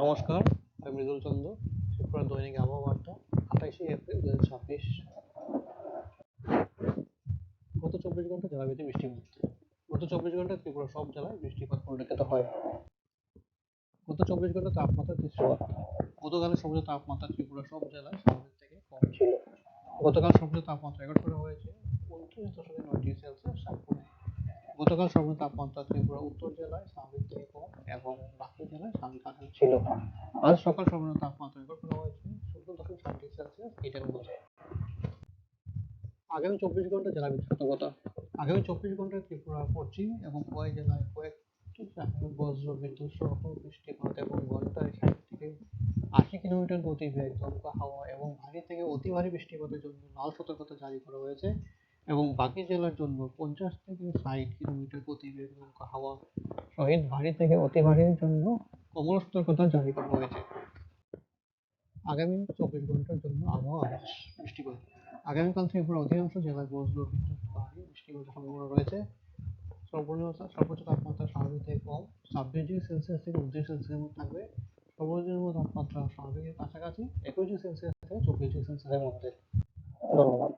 নমস্কার, আমি মৃদুল চন্দ্র। ত্রিপুরা দৈনিক আবহাওয়া বার্তা 28 এপ্রিল 2026। গত 24 ঘন্টা জেলাভিত্তিক বৃষ্টিপাত। গত 24 ঘন্টায় ত্রিপুরা সব জেলায় বৃষ্টিপাত পরিলক্ষিত হয়। গত 24 ঘন্টা তাপমাত্রার দৃশ্যমান। গতকালের সর্বোচ্চ তাপমাত্রা ত্রিপুরা সব জেলায় স্বাভাবিক থেকে কম ছিল। গতকাল সর্বোচ্চ তাপমাত্রা রেকর্ড করা হয়েছে 29.9 ডিগ্রি সেলসিয়াস শালবনে। গতকাল সর্বোচ্চ তাপমাত্রা ত্রিপুরা উত্তর জেলায় স্বাভাবিক থেকে কম এবং বাকি জেলায় স্বাভাবিক আকারে ছিল। আজ সকাল সর্বনিম্ন তাপমাত্রা রেকর্ড করা হয়েছে 14.4 ডিগ্রি সেলসিয়াস হিটের মধ্যে। আগামী 24 ঘন্টা জেলাভিত্তিক সতর্কতা। আগামী 24 ঘন্টায় ত্রিপুরা পশ্চিম এবং খোয়াই জেলায় কয়েকটি জায়গায় বজ্র বিদ্যুৎ সহ বৃষ্টিপাত এবং ঘন্টায় 60 থেকে 80 কিলোমিটার গতিবেগে দমকা হাওয়া এবং ভারী থেকে অতি ভারী বৃষ্টিপাতের জন্য লাল সতর্কতা জারি করা হয়েছে এবং বাকি জেলার জন্য 50 থেকে 60 কিলোমিটার গতিবেগে দমকা হাওয়া সহিত ভারী থেকে অতি ভারীর জন্য কমলা সতর্কতা জারি করা হয়েছে। আগামী 24 ঘন্টার জন্য আবহাওয়া আভাস। বৃষ্টিপাত। আগামীকাল ত্রিপুরার অধিকাংশ জেলায় বজ্র বিদ্যুৎ ভারী বৃষ্টিপাতের সম্ভাবনা রয়েছে। সর্বোচ্চ তাপমাত্রা স্বাভাবিক থেকে কম 26 ডিগ্রি সেলসিয়াস থেকে 29 ডিগ্রি সেলসিয়াসের মধ্যে থাকবে। সর্বনিম্ন তাপমাত্রা স্বাভাবিকের কাছাকাছি 21 ডিগ্রি সেলসিয়াস থেকে 24 ডিগ্রি সেলসিয়াসের মধ্যে। ধন্যবাদ।